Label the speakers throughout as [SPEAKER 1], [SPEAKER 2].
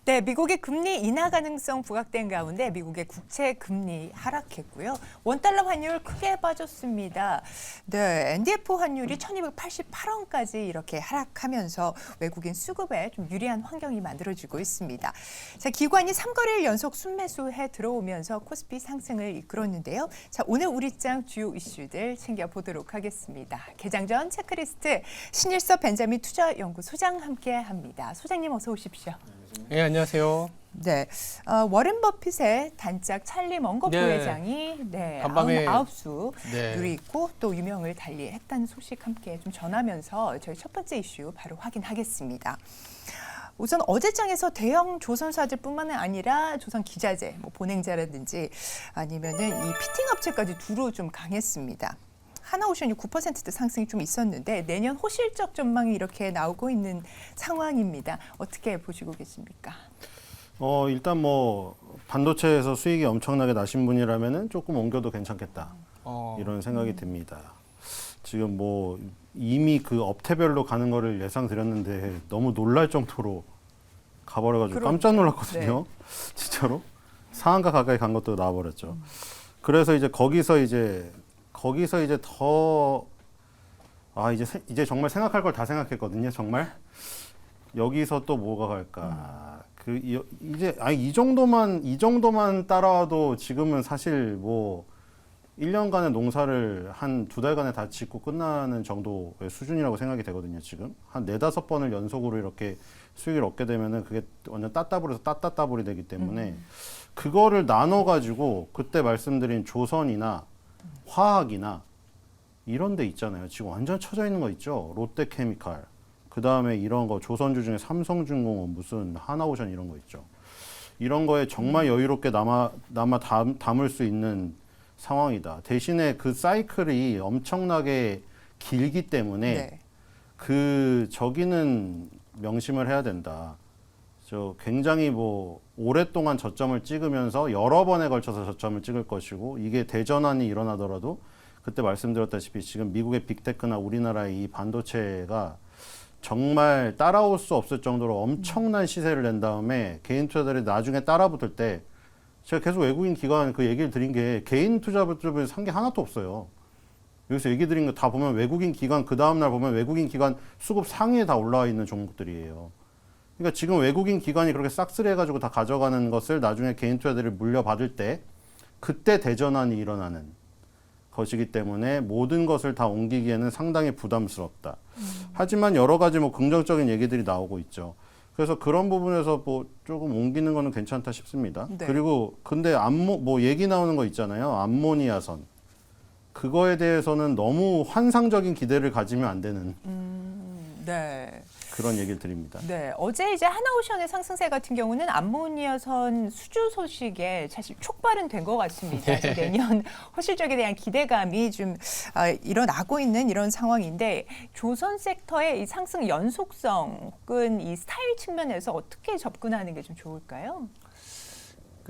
[SPEAKER 1] 네, 미국의 금리 인하 가능성 부각된 가운데 미국의 국채 금리 하락했고요. 원달러 환율 크게 빠졌습니다. 네, NDF 환율이 1288원까지 이렇게 하락하면서 외국인 수급에 좀 유리한 환경이 만들어지고 있습니다. 자, 기관이 3거래일 연속 순매수해 들어오면서 코스피 상승을 이끌었는데요. 자, 오늘 우리장 주요 이슈들 챙겨보도록 하겠습니다. 개장 전 체크리스트 신일섭 벤자민 투자연구소장 함께합니다. 소장님 어서 오십시오.
[SPEAKER 2] 네, 안녕하세요.
[SPEAKER 1] 네, 워렌 버핏의 단짝 찰리 먼거
[SPEAKER 2] 네.
[SPEAKER 1] 부회장이
[SPEAKER 2] 간밤에
[SPEAKER 1] 99수
[SPEAKER 2] 네.
[SPEAKER 1] 누리고 또 유명을 달리했다는 소식 함께 좀 전하면서 저희 첫 번째 이슈 바로 확인하겠습니다. 우선 어제장에서 대형 조선사들뿐만 아니라 조선 기자재, 보냉자라든지 아니면은 이 피팅 업체까지 두루 좀 강했습니다. 하나오션이 9%대 상승이 좀 있었는데 내년 호실적 전망이 이렇게 나오고 있는 상황입니다. 어떻게 보시고 계십니까?
[SPEAKER 3] 일단 반도체에서 수익이 엄청나게 나신 분이라면은 조금 옮겨도 괜찮겠다. 이런 생각이 듭니다. 지금 이미 그 업태별로 가는 거를 예상드렸는데 너무 놀랄 정도로 가버려가지고 깜짝 놀랐거든요. 네. 진짜로 상한가 가까이 간 것도 나와버렸죠. 그래서 이제 거기서 이제 이제 정말 생각할 걸 다 생각했거든요. 정말 여기서 또 뭐가 갈까? 이 정도만 따라와도 지금은 사실 1년간의 농사를 한 2달간에 다 짓고 끝나는 정도의 수준이라고 생각이 되거든요. 지금 한 4-5번을 연속으로 이렇게 수익을 얻게 되면은 그게 완전 따따블에서 따따따블이 되기 때문에 그거를 나눠가지고 그때 말씀드린 조선이나 화학이나 이런 데 있잖아요. 지금 완전 쳐져 있는 거 있죠. 롯데케미칼, 그 다음에 이런 거 조선주 중에 삼성중공업, 무슨 하나오션 이런 거 있죠. 이런 거에 정말 여유롭게 남아 담을 수 있는 상황이다. 대신에 그 사이클이 엄청나게 길기 때문에 저기는 명심을 해야 된다. 굉장히 오랫동안 저점을 찍으면서 여러 번에 걸쳐서 저점을 찍을 것이고, 이게 대전환이 일어나더라도 그때 말씀드렸다시피 지금 미국의 빅테크나 우리나라의 이 반도체가 정말 따라올 수 없을 정도로 엄청난 시세를 낸 다음에 개인 투자들이 나중에 따라붙을 때, 제가 계속 외국인 기관 그 얘기를 드린 게 개인 투자자들 산 게 하나도 없어요. 여기서 얘기 드린 거 다 보면 외국인 기관, 그 다음날 보면 외국인 기관 수급 상위에 다 올라와 있는 종목들이에요. 그러니까 지금 외국인 기관이 그렇게 싹쓸이 해가지고 다 가져가는 것을 나중에 개인 투자들이 물려받을 때 그때 대전환이 일어나는 것이기 때문에 모든 것을 다 옮기기에는 상당히 부담스럽다. 하지만 여러 가지 긍정적인 얘기들이 나오고 있죠. 그래서 그런 부분에서 조금 옮기는 거는 괜찮다 싶습니다.
[SPEAKER 1] 네.
[SPEAKER 3] 그리고 근데 얘기 나오는 거 있잖아요. 암모니아선. 그거에 대해서는 너무 환상적인 기대를 가지면 안 되는
[SPEAKER 1] 네.
[SPEAKER 3] 그런 얘기를 드립니다.
[SPEAKER 1] 네, 어제 이제 하나오션의 상승세 같은 경우는 암모니아선 수주 소식에 사실 촉발은 된 것 같습니다.
[SPEAKER 2] 네.
[SPEAKER 1] 내년 호실적에 대한 기대감이 좀 일어나고 있는 이런 상황인데, 조선 섹터의 이 상승 연속성은 이 스타일 측면에서 어떻게 접근하는 게 좀 좋을까요?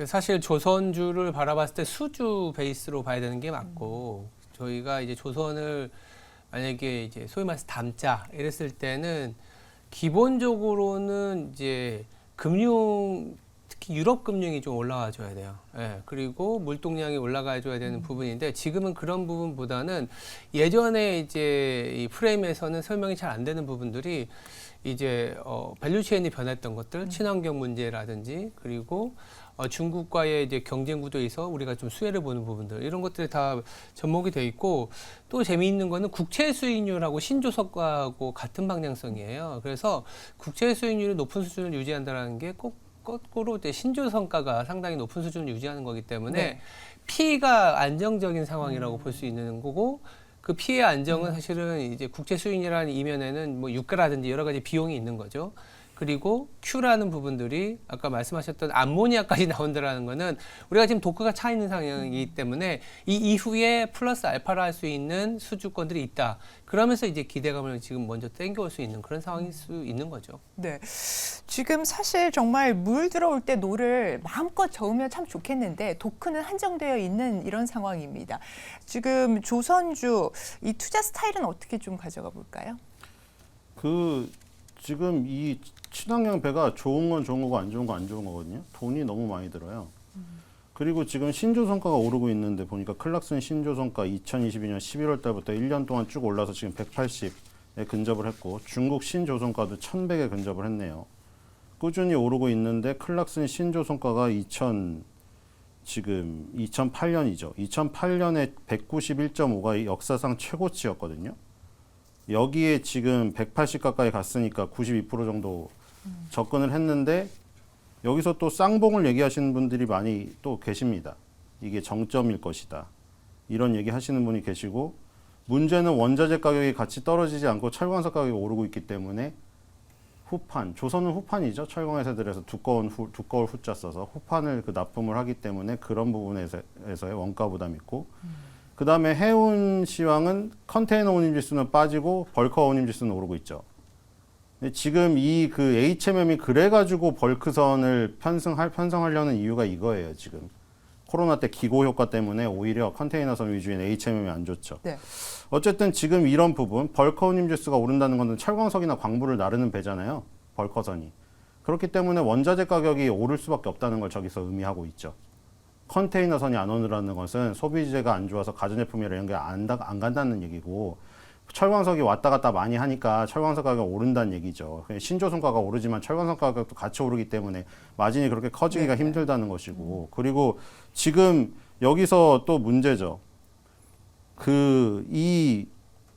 [SPEAKER 2] 사실 조선주를 바라봤을 때 수주 베이스로 봐야 되는 게 맞고, 저희가 이제 조선을 만약에 이제 소위 말해서 담자 이랬을 때는 기본적으로는 이제 금융, 특히 유럽 금융이 좀 올라와 줘야 돼요. 예, 그리고 물동량이 올라가 줘야 되는 부분인데, 지금은 그런 부분보다는 예전에 이제 이 프레임에서는 설명이 잘 안 되는 부분들이 이제 밸류체인이 변했던 것들, 친환경 문제라든지, 그리고 중국과의 이제 경쟁 구도에서 우리가 좀 수혜를 보는 부분들, 이런 것들이 다 접목이 돼 있고, 또 재미있는 거는 국채 수익률하고 신조석과하고 같은 방향성이에요. 그래서 국채 수익률이 높은 수준을 유지한다는 게 거꾸로 이제 신조성가가 상당히 높은 수준을 유지하는 거기 때문에 피가 안정적인 상황이라고 볼 수 있는 거고, 그 피의 안정은 사실은 이제 국채 수익률이라는 이면에는 유가라든지 여러 가지 비용이 있는 거죠. 그리고 Q라는 부분들이 아까 말씀하셨던 암모니아까지 나온다라는 거는 우리가 지금 독가가 차 있는 상황이기 때문에 이 이후에 플러스 알파를 할 수 있는 수주권들이 있다. 그러면서 이제 기대감을 지금 먼저 땡겨올 수 있는 그런 상황일 수 있는 거죠.
[SPEAKER 1] 네, 지금 사실 정말 물 들어올 때 노를 마음껏 저으면 참 좋겠는데 토크는 한정되어 있는 이런 상황입니다. 지금 조선주 이 투자 스타일은 어떻게 좀 가져가 볼까요?
[SPEAKER 3] 지금 이 친환경 배가 좋은 건 좋은 거고 안 좋은 건 안 좋은 거거든요. 돈이 너무 많이 들어요. 그리고 지금 신조선가가 오르고 있는데 보니까 클락슨 신조선가 2022년 11월 달부터 1년 동안 쭉 올라서 지금 180에 근접을 했고 중국 신조선가도 1100에 근접을 했네요. 꾸준히 오르고 있는데 클락슨 신조선가가 지금 2008년이죠. 2008년에 191.5가 역사상 최고치였거든요. 여기에 지금 180 가까이 갔으니까 92% 정도 접근을 했는데 여기서 또 쌍봉을 얘기하시는 분들이 많이 또 계십니다. 이게 정점일 것이다. 이런 얘기 하시는 분이 계시고 문제는 원자재 가격이 같이 떨어지지 않고 철광석 가격이 오르고 있기 때문에 후판, 조선은 후판이죠. 철강 회사들에서 두꺼울 후자 써서 후판을 납품을 하기 때문에 그런 부분에서의 원가 부담이 있고 그 다음에 해운 시황은 컨테이너 운임 지수는 빠지고 벌커 운임 지수는 오르고 있죠. 지금 이 HMM이 그래가지고 벌크선을 편성하려는 이유가 이거예요. 지금 코로나 때 기고 효과 때문에 오히려 컨테이너선 위주인 HMM이 안 좋죠.
[SPEAKER 1] 네.
[SPEAKER 3] 어쨌든 지금 이런 부분 벌커 운임 지수가 오른다는 것은 철광석이나 광부를 나르는 배잖아요. 벌커선이. 그렇기 때문에 원자재 가격이 오를 수밖에 없다는 걸 저기서 의미하고 있죠. 컨테이너선이 안 오르라는 것은 소비재가 안 좋아서 가전제품이나 이런 게 안 간다는 얘기고 철광석이 왔다 갔다 많이 하니까 철광석 가격이 오른다는 얘기죠. 신조선가가 오르지만 철광석 가격도 같이 오르기 때문에 마진이 그렇게 커지기가 힘들다는 것이고 그리고 지금 여기서 또 문제죠. 이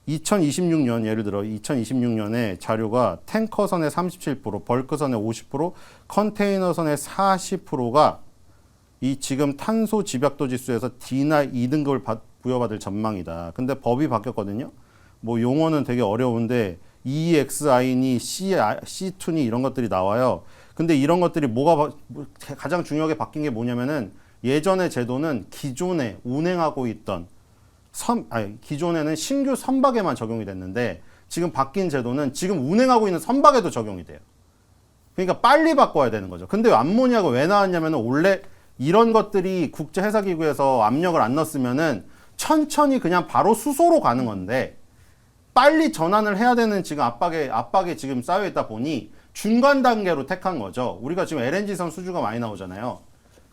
[SPEAKER 3] 2026년 예를 들어 2026년에 자료가 탱커선의 37%, 벌크선의 50%, 컨테이너선의 40%가 이 지금 탄소 집약도 지수에서 D나 E등급을 부여받을 전망이다. 근데 법이 바뀌었거든요. 뭐 용어는 되게 어려운데 EXI니 C2니 이런 것들이 나와요. 근데 이런 것들이 가장 중요하게 바뀐 게 뭐냐면은 예전의 제도는 기존에 운행하고 있던 기존에는 신규 선박에만 적용이 됐는데 지금 바뀐 제도는 지금 운행하고 있는 선박에도 적용이 돼요. 그러니까 빨리 바꿔야 되는 거죠. 근데 암모니아가 왜 나왔냐면은 원래 이런 것들이 국제해사기구에서 압력을 안 넣었으면은 천천히 그냥 바로 수소로 가는 건데 빨리 전환을 해야 되는 지금 압박에 지금 쌓여 있다 보니 중간 단계로 택한 거죠. 우리가 지금 LNG선 수주가 많이 나오잖아요.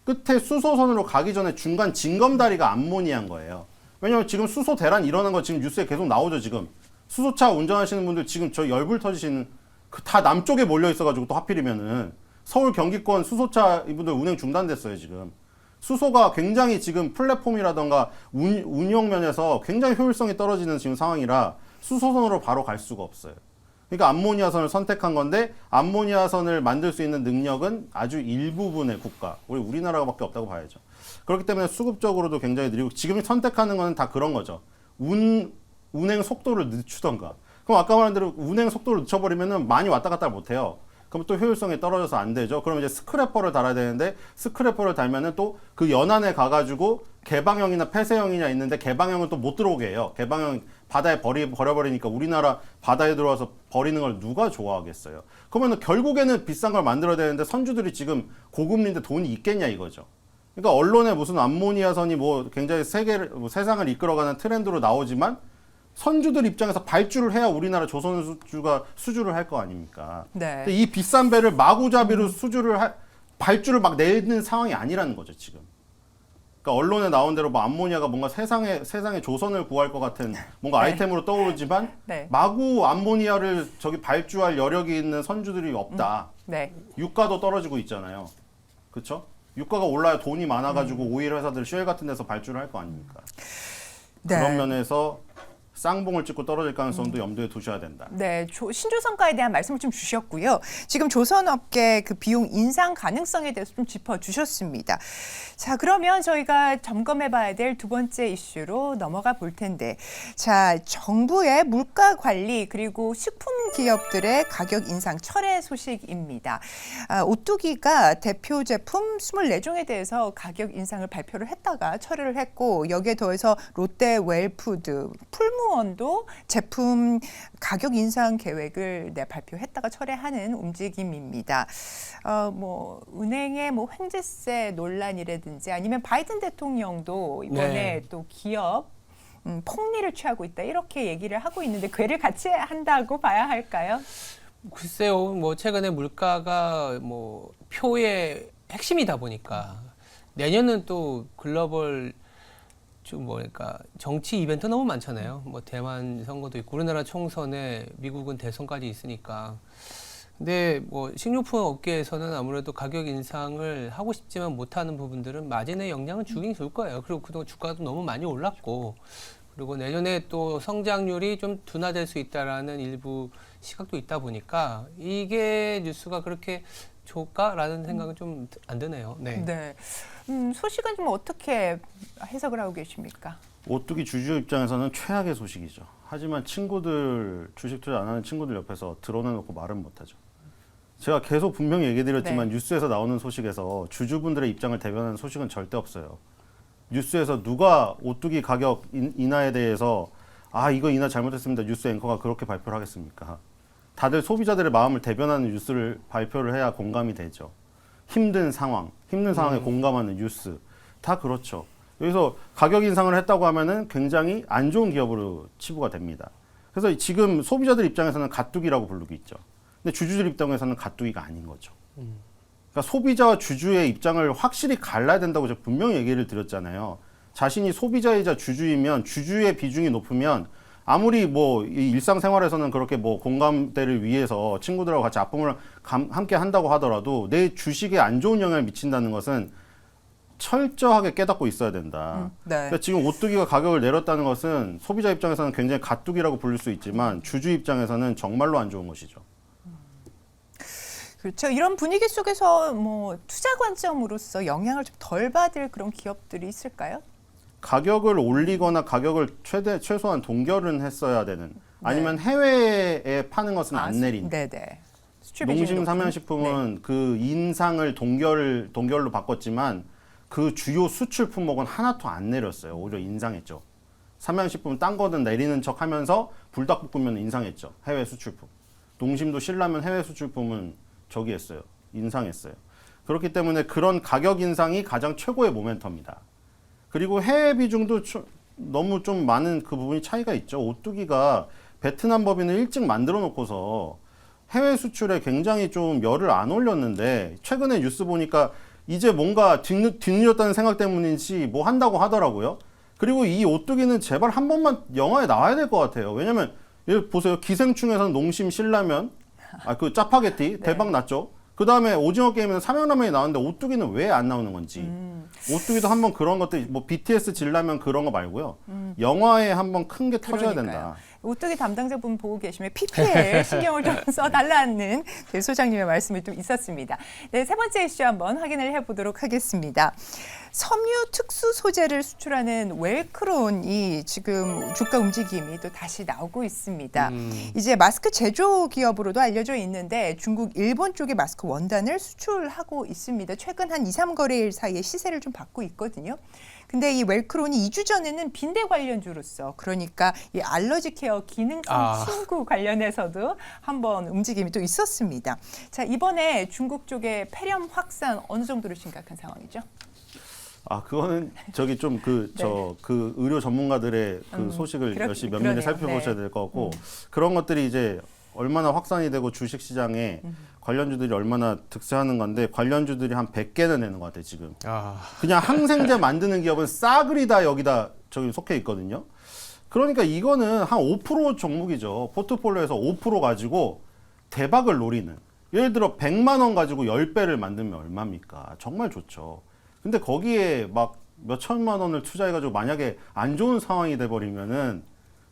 [SPEAKER 3] 끝에 수소선으로 가기 전에 중간 징검다리가 암모니아인 거예요. 왜냐면 지금 수소 대란 일어난 거 지금 뉴스에 계속 나오죠, 지금. 수소차 운전하시는 분들 지금 저 열불 터지시는 다 남쪽에 몰려 있어가지고 또 하필이면은 서울 경기권 수소차 이분들 운행 중단됐어요, 지금. 수소가 굉장히 지금 플랫폼이라던가 운영 면에서 굉장히 효율성이 떨어지는 지금 상황이라 수소선으로 바로 갈 수가 없어요. 그러니까 암모니아선을 선택한 건데 암모니아선을 만들 수 있는 능력은 아주 일부분의 국가, 우리나라밖에 없다고 봐야죠. 그렇기 때문에 수급적으로도 굉장히 느리고 지금 선택하는 거는 다 그런 거죠. 운행 속도를 늦추던가. 그럼 아까 말한 대로 운행 속도를 늦춰버리면은 많이 왔다 갔다 못해요. 그럼 또 효율성이 떨어져서 안 되죠. 그럼 이제 스크래퍼를 달아야 되는데 스크래퍼를 달면은 또 그 연안에 가가지고 개방형이나 폐쇄형이냐 있는데 개방형은 또 못 들어오게 해요. 개방형 바다에 버려버리니까 우리나라 바다에 들어와서 버리는 걸 누가 좋아하겠어요. 그러면 결국에는 비싼 걸 만들어야 되는데 선주들이 지금 고금리인데 돈이 있겠냐 이거죠. 그러니까 언론에 무슨 암모니아선이 뭐 굉장히 세상을 이끌어가는 트렌드로 나오지만 선주들 입장에서 발주를 해야 우리나라 조선주가 수주를 할 거 아닙니까?
[SPEAKER 1] 네.
[SPEAKER 3] 근데 이 비싼 배를 마구잡이로 발주를 막 내는 상황이 아니라는 거죠, 지금. 그러니까 언론에 나온 대로 뭐 암모니아가 뭔가 세상에 조선을 구할 것 같은 뭔가 아이템으로 떠오르지만
[SPEAKER 1] 네.
[SPEAKER 3] 마구 암모니아를 저기 발주할 여력이 있는 선주들이 없다.
[SPEAKER 1] 네.
[SPEAKER 3] 유가도 떨어지고 있잖아요. 그렇죠? 유가가 올라야 돈이 많아가지고 오일 회사들 쉘 같은 데서 발주를 할 거 아닙니까?
[SPEAKER 1] 네.
[SPEAKER 3] 그런 면에서 쌍봉을 찍고 떨어질 가능성도 염두에 두셔야 된다.
[SPEAKER 1] 네, 신조선가에 대한 말씀을 좀 주셨고요. 지금 조선업계 그 비용 인상 가능성에 대해서 좀 짚어주셨습니다. 자, 그러면 저희가 점검해봐야 될 두 번째 이슈로 넘어가 볼 텐데, 자, 정부의 물가 관리 그리고 식품 기업들의 가격 인상 철회 소식입니다. 오뚜기가 대표 제품 24종에 대해서 가격 인상을 발표를 했다가 철회를 했고, 여기에 더해서 롯데 웰푸드, 풀무원도 제품 가격 인상 계획을 발표했다가 철회하는 움직임입니다. 뭐 은행의 뭐 횡재세 논란이라든지 아니면 바이든 대통령도 이번에
[SPEAKER 2] 네.
[SPEAKER 1] 또 기업 폭리를 취하고 있다 이렇게 얘기를 하고 있는데 궤를 같이 한다고 봐야 할까요?
[SPEAKER 2] 글쎄요, 뭐 최근에 물가가 뭐 표의 핵심이다 보니까 내년은 또 글로벌 좀 뭐랄까 정치 이벤트 너무 많잖아요. 뭐 대만 선거도 있고 우리나라 총선에 미국은 대선까지 있으니까. 근데 뭐 식료품 업계에서는 아무래도 가격 인상을 하고 싶지만 못하는 부분들은 마진에 영향을 주긴 줄 거예요. 그리고 그동안 주가도 너무 많이 올랐고, 그리고 내년에 또 성장률이 좀 둔화될 수 있다라는 일부 시각도 있다 보니까 이게 뉴스가 그렇게 좋을까라는 생각은 좀 안 드네요. 네.
[SPEAKER 1] 네. 소식은 좀 어떻게 해석을 하고 계십니까?
[SPEAKER 3] 오뚜기 주주 입장에서는 최악의 소식이죠. 하지만 친구들, 주식 투자 안 하는 친구들 옆에서 드러내놓고 말은 못하죠. 제가 계속 분명히 얘기드렸지만
[SPEAKER 1] 네.
[SPEAKER 3] 뉴스에서 나오는 소식에서 주주분들의 입장을 대변하는 소식은 절대 없어요. 뉴스에서 누가 오뚜기 가격 인하에 대해서 이거 인하 잘못했습니다. 뉴스 앵커가 그렇게 발표를 하겠습니까? 다들 소비자들의 마음을 대변하는 뉴스를 발표를 해야 공감이 되죠. 힘든 상황에 공감하는 뉴스 다 그렇죠. 여기서 가격 인상을 했다고 하면은 굉장히 안 좋은 기업으로 치부가 됩니다. 그래서 지금 소비자들 입장에서는 가뚜기라고 부르고 있죠. 근데 주주들 입장에서는 가뚜기가 아닌 거죠. 그러니까 소비자와 주주의 입장을 확실히 갈라야 된다고 제가 분명히 얘기를 드렸잖아요. 자신이 소비자이자 주주이면 주주의 비중이 높으면 아무리 뭐 이 일상생활에서는 그렇게 뭐 공감대를 위해서 친구들하고 같이 아픔을 함께 한다고 하더라도 내 주식에 안 좋은 영향을 미친다는 것은 철저하게 깨닫고 있어야 된다.
[SPEAKER 1] 네.
[SPEAKER 3] 그러니까 지금 오뚜기가 가격을 내렸다는 것은 소비자 입장에서는 굉장히 가뚜기라고 부를 수 있지만 주주 입장에서는 정말로 안 좋은 것이죠.
[SPEAKER 1] 그렇죠. 이런 분위기 속에서 뭐 투자 관점으로서 영향을 좀 덜 받을 그런 기업들이 있을까요?
[SPEAKER 3] 가격을 올리거나 가격을 최소한 동결은 했어야 되는, 아니면 해외에 파는 것은 안 내린.
[SPEAKER 1] 네네. 수출 비중이
[SPEAKER 3] 농심
[SPEAKER 1] 높은?
[SPEAKER 3] 삼양식품은 그 인상을 동결로 바꿨지만 그 주요 수출 품목은 하나도 안 내렸어요. 오히려 인상했죠. 삼양식품은 딴 거는 내리는 척 하면서 불닭볶음면 인상했죠. 해외 수출품. 농심도 신라면 해외 수출품은 저기 했어요. 인상했어요. 그렇기 때문에 그런 가격 인상이 가장 최고의 모멘텀이다. 그리고 해외 비중도 너무 좀 많은 그 부분이 차이가 있죠. 오뚜기가 베트남 법인을 일찍 만들어 놓고서 해외 수출에 굉장히 좀 열을 안 올렸는데 최근에 뉴스 보니까 이제 뭔가 뒤늦었다는 생각 때문인지 뭐 한다고 하더라고요. 그리고 이 오뚜기는 제발 한 번만 영화에 나와야 될 것 같아요. 왜냐면 여기 보세요. 기생충에서는 농심 신라면, 그 짜파게티 대박 났죠. 그 다음에 오징어 게임에는 삼양라면이 나왔는데 오뚜기는 왜 안 나오는 건지. 오뚜기도 한번 그런 것들, 뭐 BTS 진라면 그런 거 말고요. 영화에 한번 큰 게 터져야
[SPEAKER 1] 그러니까요.
[SPEAKER 3] 된다.
[SPEAKER 1] 오뚜기 담당자분 보고 계시면 PPL 신경을 좀 써달라는 제 소장님의 말씀이 좀 있었습니다. 네, 세 번째 이슈 한번 확인을 해보도록 하겠습니다. 섬유 특수 소재를 수출하는 웰크론이 지금 주가 움직임이 또 다시 나오고 있습니다. 이제 마스크 제조 기업으로도 알려져 있는데 중국, 일본 쪽에 마스크 원단을 수출하고 있습니다. 최근 한 2, 3거래일 사이에 시세를 좀 받고 있거든요. 근데 이 웰크론이 2주 전에는 빈대 관련주로서, 그러니까 이 알러지 케어 기능성 침구 관련해서도 한번 움직임이 또 있었습니다. 자, 이번에 중국 쪽의 폐렴 확산 어느 정도로 심각한 상황이죠?
[SPEAKER 3] 그거는 저기 좀 그 의료 전문가들의 그 소식을 열심히 면밀히 살펴보셔야 될 것 같고, 그런 것들이 이제 얼마나 확산이 되고 주식 시장에 관련주들이 얼마나 득세하는 건데, 관련주들이 한 100개는 되는 것 같아요, 지금. 그냥 항생제 만드는 기업은 싸그리 다 여기다 저기 속해 있거든요. 그러니까 이거는 한 5% 종목이죠. 포트폴리오에서 5% 가지고 대박을 노리는. 예를 들어 100만 원 가지고 10배를 만들면 얼마입니까? 정말 좋죠. 근데 거기에 막 몇 천만 원을 투자해가지고 만약에 안 좋은 상황이 돼버리면은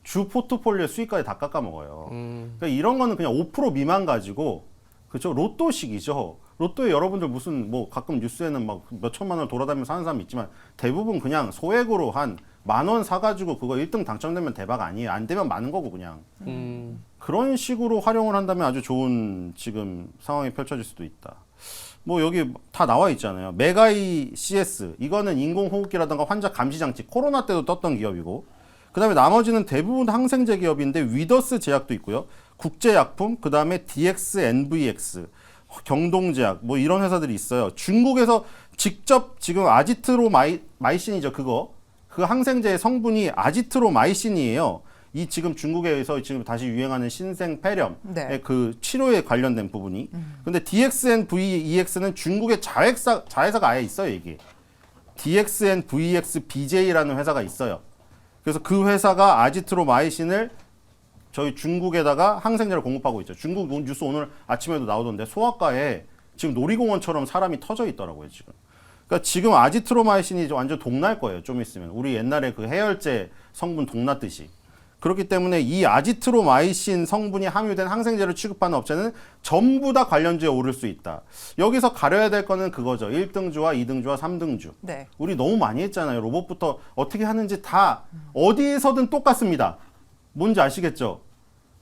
[SPEAKER 3] 주 포트폴리오 수익까지 다 깎아먹어요. 그러니까 이런 거는 그냥 5% 미만 가지고, 그렇죠? 로또식이죠. 로또에 여러분들 무슨 뭐 가끔 뉴스에는 막 몇 천만 원 돌아다니면서 사는 사람 있지만 대부분 그냥 소액으로 한 10,000원 사가지고 그거 1등 당첨되면 대박 아니에요. 안 되면 많은 거고 그냥. 그런 식으로 활용을 한다면 아주 좋은 지금 상황이 펼쳐질 수도 있다. 뭐 여기 다 나와 있잖아요. 메가이 CS, 이거는 인공호흡기라든가 환자 감시장치, 코로나 때도 떴던 기업이고, 그 다음에 나머지는 대부분 항생제 기업인데 위더스 제약도 있고요. 국제약품, 그 다음에 DXNVX, 경동제약, 뭐 이런 회사들이 있어요. 중국에서 직접 지금 아지트로마이신이죠. 그 항생제의 성분이 아지트로마이신이에요. 이 지금 중국에서 지금 다시 유행하는 신생 폐렴의
[SPEAKER 1] 네.
[SPEAKER 3] 그 치료에 관련된 부분이. 근데 DXNVEX는 중국의 자회사가 아예 있어요, 이게. DXNVXBJ라는 회사가 있어요. 그래서 그 회사가 아지트로마이신을 저희 중국에다가 항생제를 공급하고 있죠. 중국 뉴스 오늘 아침에도 나오던데 소아과에 지금 놀이공원처럼 사람이 터져 있더라고요, 지금. 그러니까 지금 아지트로마이신이 완전 동날 거예요, 좀 있으면. 우리 옛날에 그 해열제 성분 동났듯이. 그렇기 때문에 이 아지트로마이신 성분이 함유된 항생제를 취급하는 업체는 전부 다 관련주에 오를 수 있다. 여기서 가려야 될 거는 그거죠. 1등주와 2등주와 3등주.
[SPEAKER 1] 네.
[SPEAKER 3] 우리 너무 많이 했잖아요. 로봇부터 어떻게 하는지 다 어디에서든 똑같습니다. 뭔지 아시겠죠?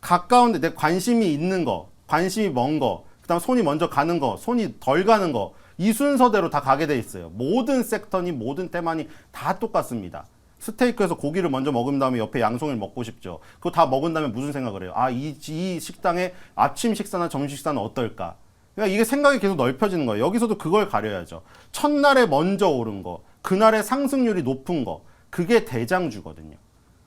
[SPEAKER 3] 가까운데 내 관심이 있는 거, 관심이 먼 거, 그다음 손이 먼저 가는 거, 손이 덜 가는 거, 이 순서대로 다 가게 돼 있어요. 모든 섹터니 모든 테마니 다 똑같습니다. 스테이크에서 고기를 먼저 먹은 다음에 옆에 양송이를 먹고 싶죠. 그거 다 먹은 다음에 무슨 생각을 해요? 아, 이 식당의 아침 식사나 점심 식사는 어떨까? 그러니까 이게 생각이 계속 넓혀지는 거예요. 여기서도 그걸 가려야죠. 첫날에 먼저 오른 거, 그날의 상승률이 높은 거, 그게 대장주거든요.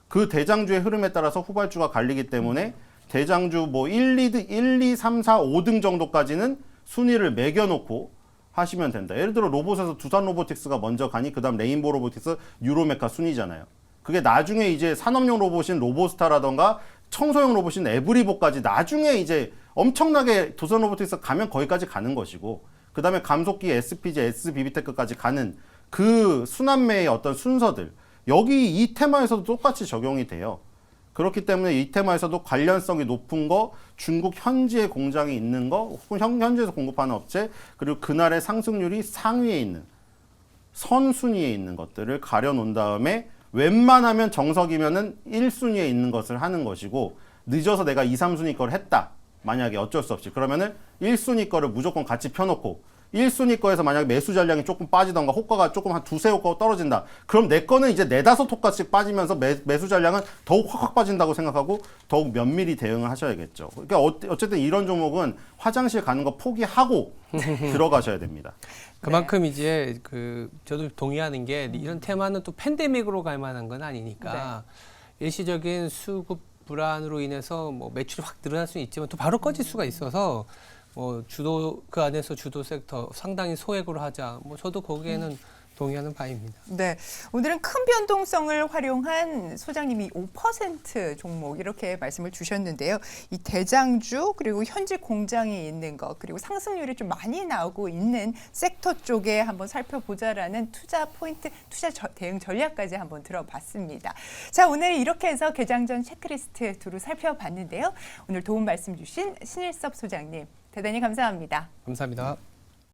[SPEAKER 3] 그 대장주의 흐름에 따라서 후발주가 갈리기 때문에 대장주 뭐 1, 2, 3, 4, 5등 정도까지는 순위를 매겨놓고 하시면 된다. 예를 들어 로봇에서 두산 로보틱스가 먼저 가니 그다음 레인보우 로보틱스, 유로메카 순위잖아요. 그게 나중에 이제 산업용 로봇인 로보스타라던가 청소용 로봇인 에브리봇까지 나중에 이제 엄청나게 두산 로보틱스 가면 거기까지 가는 것이고, 그다음에 감속기 SPG, SBB테크까지 가는 그 순환매의 어떤 순서들, 여기 이 테마에서도 똑같이 적용이 돼요. 그렇기 때문에 이 테마에서도 관련성이 높은 거, 중국 현지에 공장이 있는 거, 혹은 현지에서 공급하는 업체, 그리고 그날의 상승률이 상위에 있는, 선순위에 있는 것들을 가려놓은 다음에 웬만하면 정석이면은 1순위에 있는 것을 하는 것이고, 늦어서 내가 2, 3순위 거를 했다. 만약에 어쩔 수 없이. 그러면은 1순위 거를 무조건 같이 펴놓고, 1순위 거에서 만약에 매수 전량이 조금 빠지던가 호가가 조금 한 두세 호가가 떨어진다. 그럼 내 거는 이제 네다섯 호가씩 빠지면서 매수 전량은 더욱 확 빠진다고 생각하고 더욱 면밀히 대응을 하셔야겠죠. 그러니까 어쨌든 이런 종목은 화장실 가는 거 포기하고 들어가셔야 됩니다.
[SPEAKER 2] 그만큼 이제 저도 동의하는 게 이런 테마는 또 팬데믹으로 갈 만한 건 아니니까 일시적인 수급 불안으로 인해서 뭐 매출이 확 늘어날 수는 있지만 또 바로 꺼질 수가 있어서 그 안에서 주도 섹터 상당히 소액으로 하자. 저도 거기에는 동의하는 바입니다.
[SPEAKER 1] 네, 오늘은 큰 변동성을 활용한 소장님이 5% 종목 이렇게 말씀을 주셨는데요. 이 대장주 그리고 현지 공장이 있는 것 그리고 상승률이 좀 많이 나오고 있는 섹터 쪽에 한번 살펴보자라는 투자 포인트, 투자 대응 전략까지 한번 들어봤습니다. 자, 오늘 이렇게 해서 개장 전 체크리스트 두루 살펴봤는데요. 오늘 도움 말씀 주신 신일섭 소장님 대단히 감사합니다.
[SPEAKER 2] 감사합니다.